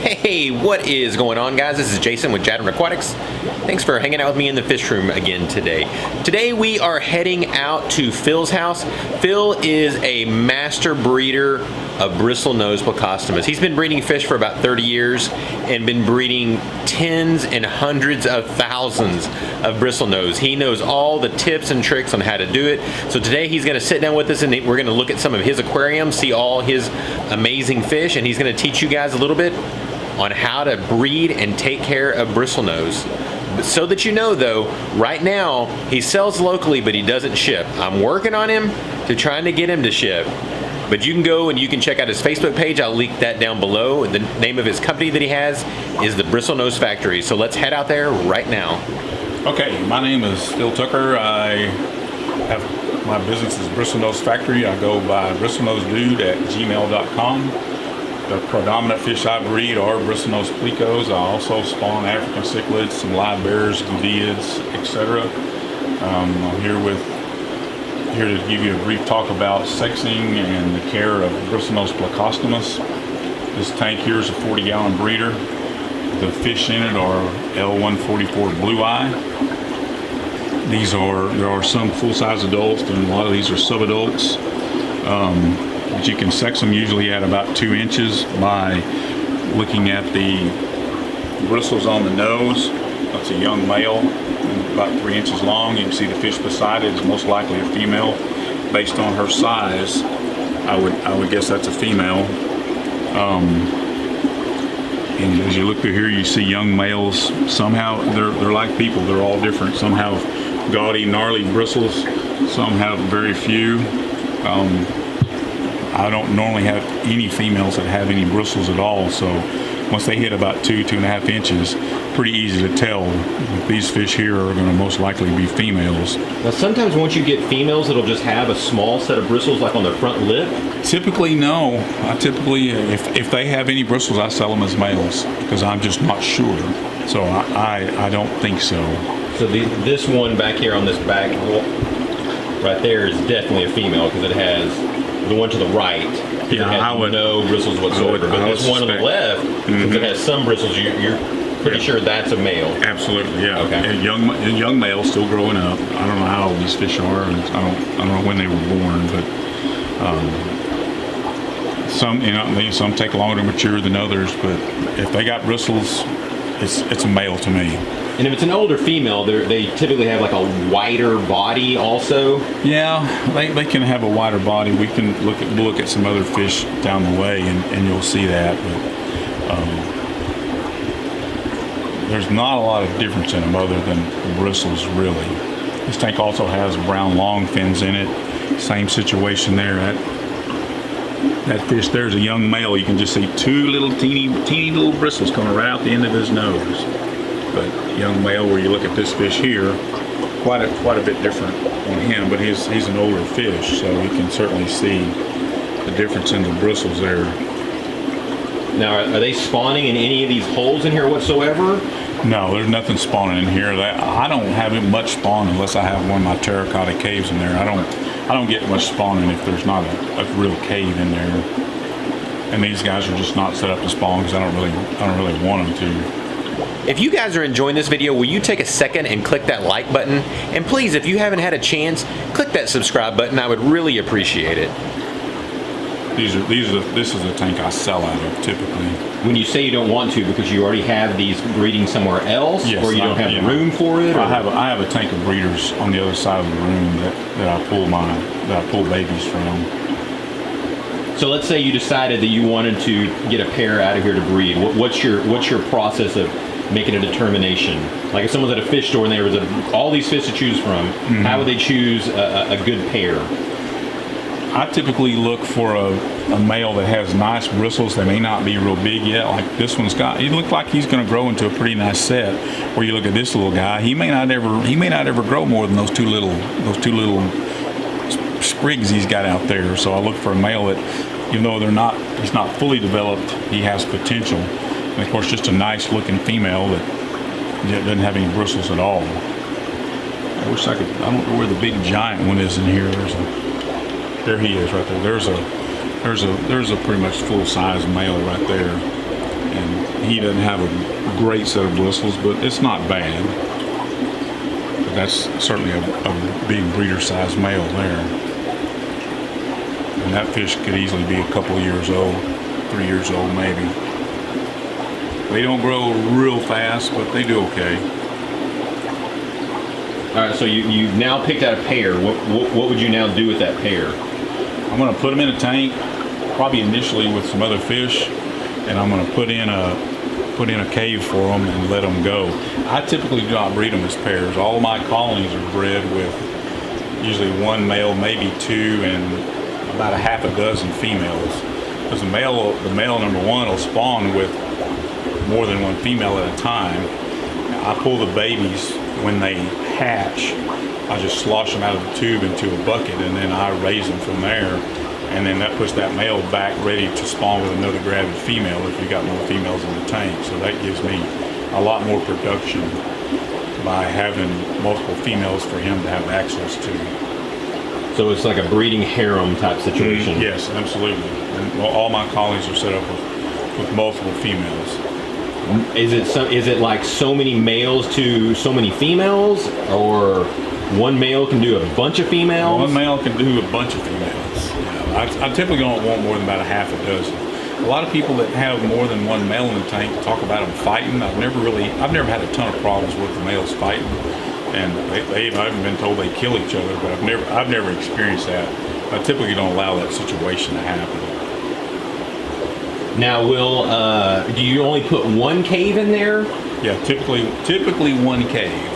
Hey, what is going on, guys? This is Jason with Jadren Aquatics. Thanks for hanging out with me in the fish room again today. Today we are heading out to Phil's house. Phil is a master breeder of Bristlenose plecostomus. He's been breeding fish for about 30 years and been breeding tens and hundreds of thousands of Bristlenose. He knows all the tips and tricks on how to do it. So today he's going to sit down with us and we're going to look at some of his aquariums, see all his amazing fish, and he's going to teach you guys a little bit on how to breed and take care of Bristlenose. So that you know though, right now he sells locally but he doesn't ship. I'm working on him to trying to get him to ship. But you can go and you can check out his Facebook page. I'll link that down below. The name of his company that he has is the Bristlenose Factory. So let's head out there right now. Okay, my name is Phil Tucker. My business is Bristlenose Factory. I go by bristlenose@gmail.com. The predominant fish I breed are Bristlenose Plecos. I also spawn African cichlids, some live bears, guvias, etc. I'm here to give you a brief talk about sexing and the care of Bristlenose plecostomus. This tank here is a 40-gallon breeder. The fish in it are L144 blue eye. There are some full-size adults and a lot of these are subadults. But you can sex them usually at about 2 inches by looking at the bristles on the nose. That's a young male, about 3 inches long. You can see the fish beside it is most likely a female. Based on her size, I would guess that's a female. And as you look through here, you see young males. Somehow they're like people. They're all different. Some have gaudy, gnarly bristles. Some have very few. I don't normally have any females that have any bristles at all, so once they hit about 2.5 inches, pretty easy to tell. These fish here are going to most likely be females. Now sometimes once you get females, it'll just have a small set of bristles like on their front lip. Typically, no. If they have any bristles, I sell them as males because I'm just not sure. So I don't think so. So this one back here on this back right there is definitely a female because it has the one to the right. It has no bristles whatsoever. But this one on the left, since it has some bristles, you're pretty sure that's a male. Absolutely, yeah. Okay. A young male, still growing up. I don't know how old these fish are, and I don't know when they were born, but some take longer to mature than others. But if they got bristles, it's a male to me. And if it's an older female, they typically have like a wider body also? Yeah, they can have a wider body. We can look at some other fish down the way and you'll see that. But there's not a lot of difference in them other than the bristles, really. This tank also has brown long fins in it. Same situation there. That fish there's a young male. You can just see two little teeny little bristles coming right out the end of his nose. But young male, where you look at this fish here, quite a bit different on him, but he's an older fish, so you can certainly see the difference in the bristles there. Now, are they spawning in any of these holes in here whatsoever? No, there's nothing spawning in here. I don't have much spawn unless I have one of my terracotta caves in there. I don't get much spawning if there's not a real cave in there. And these guys are just not set up to spawn because I don't really want them to. If you guys are enjoying this video, will you take a second and click that like button? And please, if you haven't had a chance, click that subscribe button. I would really appreciate it. This is a tank I sell out of typically. When you say you don't want to because you already have these breeding somewhere else, yes, or you don't have room for it? Or? I have a tank of breeders on the other side of the room that I pull babies from. So let's say you decided that you wanted to get a pair out of here to breed. What's your process of making a determination? Like if someone's at a fish store and there was all these fish to choose from, how would they choose a good pair? I typically look for a male that has nice bristles. They may not be real big yet. Like this one's got. He looks like he's going to grow into a pretty nice set. Where you look at this little guy, he may not ever grow more than those two little sprigs he's got out there. So I look for a male that, even though he's not fully developed, he has potential. And of course, just a nice looking female that doesn't have any bristles at all. I wish I could. I don't know where the big giant one is in here. There he is right there. There's a pretty much full size male right there, and he doesn't have a great set of bristles, but it's not bad. But that's certainly a big breeder-sized male there. And that fish could easily be a couple of years old, 3 years old maybe. They don't grow real fast, but they do okay. All right, so you've now picked out a pair. What would you now do with that pair? I'm going to put them in a tank, probably initially with some other fish, and I'm going to put in a cave for them and let them go. I typically do not breed them as pairs. All of my colonies are bred with usually one male, maybe two, and about a half a dozen females. Because the male number one will spawn with more than one female at a time. I pull the babies when they hatch. I just slosh them out of the tube into a bucket, and then I raise them from there. And then that puts that male back ready to spawn with another gravid female if you got more females in the tank. So that gives me a lot more production by having multiple females for him to have access to. So it's like a breeding harem type situation. Yes, absolutely. And all my colonies are set up with multiple females. Is it like so many males to so many females, or one male can do a bunch of females? One male can do a bunch of females. Yeah, I typically don't want more than about a half a dozen. A lot of people that have more than one male in the tank talk about them fighting. I've never had a ton of problems with the males fighting, and I've even been told they kill each other, but I've never experienced that. I typically don't allow that situation to happen. Now, do you only put one cave in there? Yeah, typically one cave.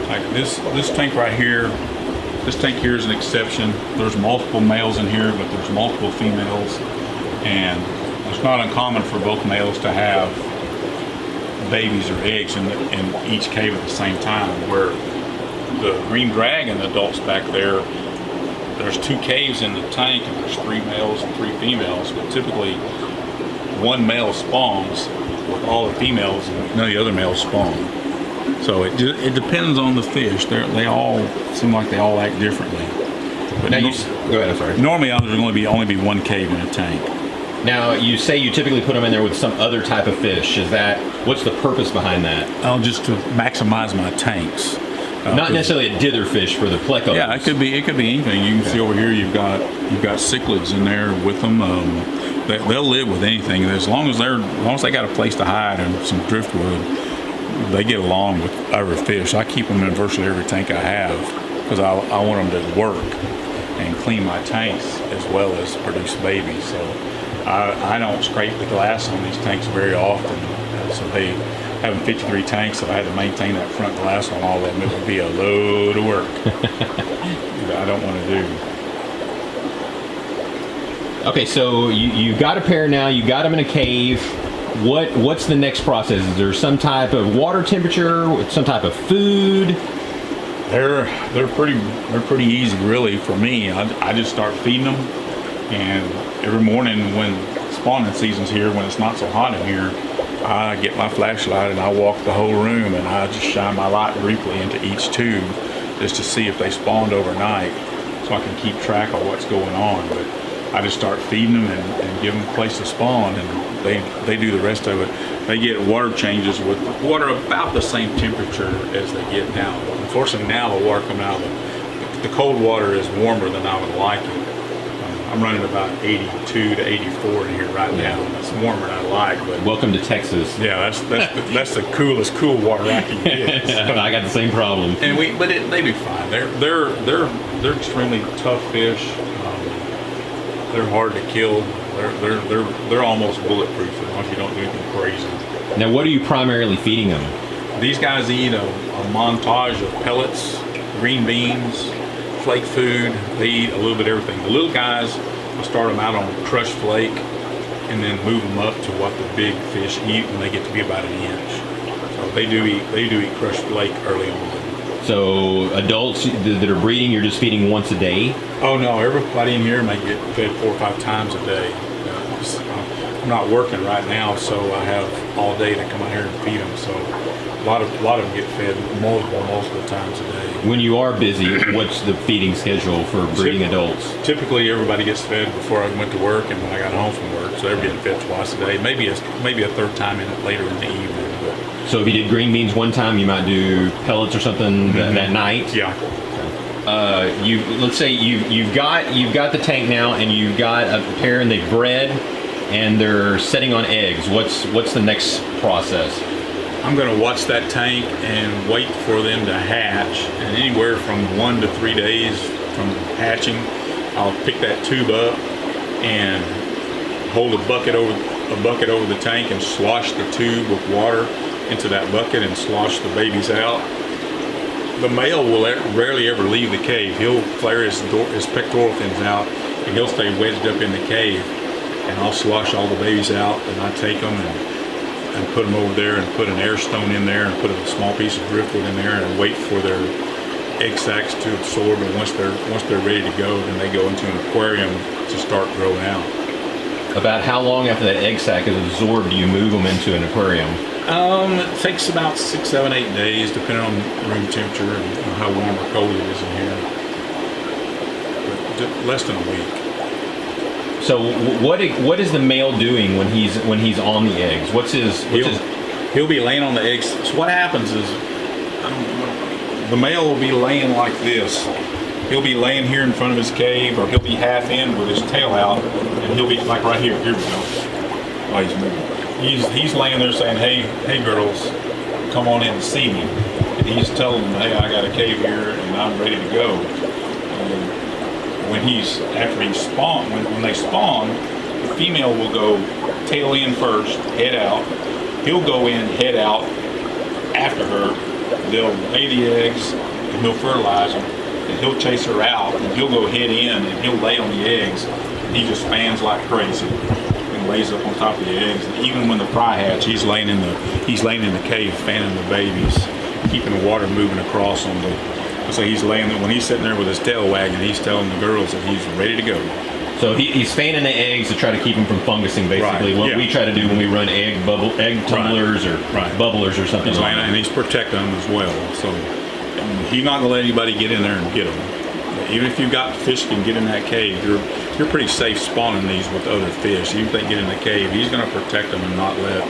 Like this tank right here. This tank here is an exception. There's multiple males in here, but there's multiple females, and it's not uncommon for both males to have babies or eggs in each cave at the same time. Where the green dragon adults back there, there's 2 caves in the tank, and there's 3 males and 3 females, but typically one male spawns with all the females and none of the other males spawn. So it depends on the fish. They all seem like they all act differently. But now go ahead, I'm sorry. Normally there's only be one cave in a tank. Now you say you typically put them in there with some other type of fish. What's the purpose behind that? Just to maximize my tanks. Not necessarily a dither fish for the plecos. Yeah, it could be anything. You can see over here you've got cichlids in there with them. They'll live with anything as long as they got a place to hide and some driftwood. They get along with other fish. I keep them in virtually every tank I have because I want them to work and clean my tanks as well as produce babies. So I don't scrape the glass on these tanks very often. So having 53 tanks, if I had to maintain that front glass on all of them, it would be a load of work. I don't want to do. Okay, so you've got a pair now. You got them in a cave. What's the next process? Is there some type of water temperature? Some type of food? They're pretty easy, really, for me. I just start feeding them, and every morning when spawning season's here, when it's not so hot in here, I get my flashlight and I walk the whole room and I just shine my light briefly into each tube just to see if they spawned overnight, so I can keep track of what's going on. But I just start feeding them and give them a place to spawn, and they do the rest of it. They get water changes with water about the same temperature as they get now. Unfortunately, now the water coming out of the cold water is warmer than I would like it. I'm running about 82 to 84 in here right now. It's warmer than I like. But welcome to Texas. Yeah, that's the coolest cool water I can get. So. I got the same problem. And they do fine. They're extremely tough fish. They're hard to kill. They're almost bulletproof as long as you don't do anything crazy. Now, what are you primarily feeding them? These guys eat a montage of pellets, green beans, flake food. They eat a little bit of everything. The little guys, I start them out on crushed flake and then move them up to what the big fish eat when they get to be about an inch. So they do eat crushed flake early on. So adults that are breeding, you're just feeding once a day? Oh no, everybody in here may get fed 4 or 5 times a day. I'm not working right now, so I have all day to come out here and feed them. So a lot of them get fed multiple times a day. When you are busy, what's the feeding schedule for breeding adults? Typically, everybody gets fed before I went to work and when I got home from work. So they're getting fed twice a day. Maybe a third time later in the evening. But. So if you did green beans one time, you might do pellets or something that night. Yeah. Let's say you've got the tank now, and you've got a pair, and they've bred, and they're setting on eggs. What's the next process? I'm going to watch that tank and wait for them to hatch, and anywhere from 1 to 3 days from hatching, I'll pick that tube up and hold a bucket over the tank and slosh the tube with water into that bucket and slosh the babies out. The male will rarely ever leave the cave. He'll flare his pectoral fins out, and he'll stay wedged up in the cave. And I'll slosh all the babies out, and I take them and put them over there and put an air stone in there and put a small piece of driftwood in there and wait for their egg sacs to absorb. And once they're ready to go, then they go into an aquarium to start growing out. About how long after that egg sac is absorbed do you move them into an aquarium? It takes about 6, 7, 8 days, depending on room temperature and how warm or cold it is in here. But less than a week. So what is the male doing when he's on the eggs? He'll be laying on the eggs. So what happens is the male will be laying like this. He'll be laying here in front of his cave, or he'll be half in with his tail out, and he'll be like right here. Here we go. While he's moving. He's laying there saying, hey girls, come on in and see me. And he's telling them, hey, I got a cave here and I'm ready to go. When they spawn, the female will go tail in first, head out. He'll go in, head out after her. They'll lay the eggs and he'll fertilize them. And he'll chase her out and he'll go head in and he'll lay on the eggs. And he just fans like crazy. Lays up on top of the eggs, and even when the fry hatch, he's laying in the cave fanning the babies, keeping the water moving across on the. So he's laying there when he's sitting there with his tail wagging. He's telling the girls that he's ready to go. So he's fanning the eggs to try to keep them from fungusing, basically. What we try to do when we run egg tumblers or bubblers or something. And he's protecting them as well. So he's not going to let anybody get in there and get them. Even if you've got fish that can get in that cave, you're pretty safe spawning these with other fish. Even if they get in the cave, he's going to protect them and not let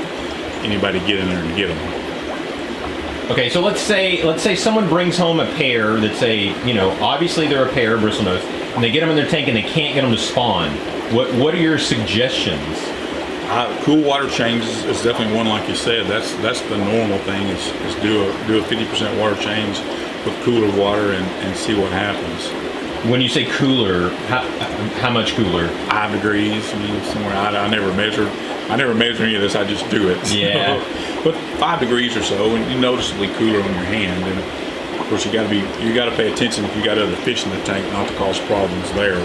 anybody get in there and get them. Okay, so let's say someone brings home a pair that's obviously they're a pair of bristlenose, and they get them in their tank and they can't get them to spawn. What are your suggestions? Cool water changes is definitely one, like you said. That's the normal thing is do a 50% water change with cooler water and see what happens. When you say cooler, how much cooler? 5 degrees. I mean, somewhere I never measure any of this. I just do it. Yeah. But 5 degrees or so, and you're noticeably cooler on your hand. And of course, you got to pay attention if you got other fish in the tank, not to cause problems there.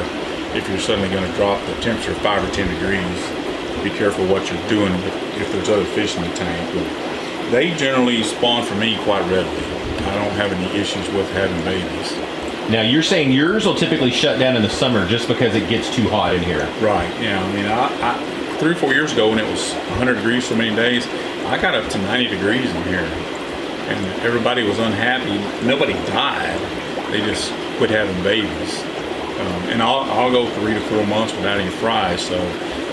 If you're suddenly going to drop the temperature 5 or 10 degrees, be careful what you're doing if there's other fish in the tank. But they generally spawn for me quite readily. I don't have any issues with having babies. Now you're saying yours will typically shut down in the summer just because it gets too hot in here. Right. Yeah. I mean, I 3 or 4 years ago when it was 100 degrees for many days, I got up to 90 degrees in here, and everybody was unhappy. Nobody died. They just quit having babies. And I'll go 3 to 4 months without any fries. So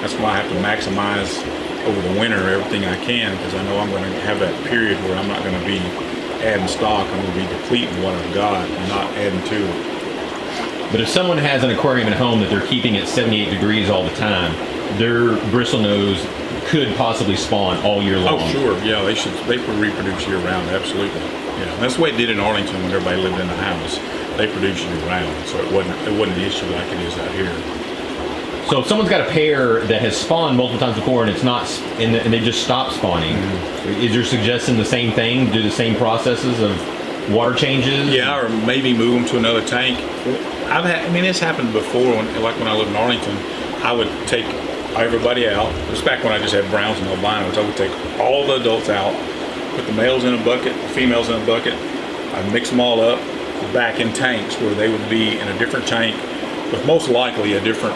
that's why I have to maximize over the winter everything I can, because I know I'm going to have that period where I'm not going to be adding stock. I'm going to be depleting what I've got and not adding to it. But if someone has an aquarium at home that they're keeping at 78 degrees all the time, their bristlenose could possibly spawn all year long. Oh, sure. Yeah, they could reproduce year round. Absolutely. Yeah, that's the way it did in Arlington when everybody lived in the house. They produced year round, so it wasn't an issue like it is out here. So if someone's got a pair that has spawned multiple times before and it's not, and they just stop spawning, is your suggestion the same thing? Do the same processes of water changes? Yeah, or maybe move them to another tank. It's happened before. Like when I lived in Arlington, I would take everybody out. This back when I just had browns and albinos. I would take all the adults out, put the males in a bucket, the females in a bucket. I'd mix them all up back in tanks where they would be in a different tank with most likely a different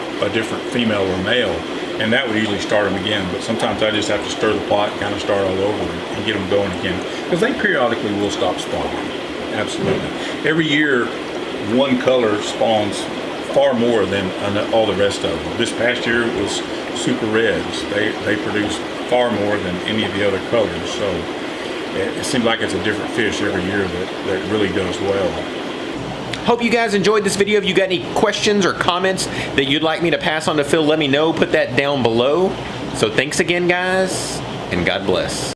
female or male, and that would usually start them again. But sometimes I just have to stir the pot, kind of start all over, and get them going again, because they periodically will stop spawning. Absolutely. Every year, one color spawns far more than all the rest of them. This past year it was super reds. They produce far more than any of the other colors. So it seems like it's a different fish every year that really does well. Hope you guys enjoyed this video. If you got any questions or comments that you'd like me to pass on to Phil, let me know. Put that down below. So thanks again, guys, and God bless.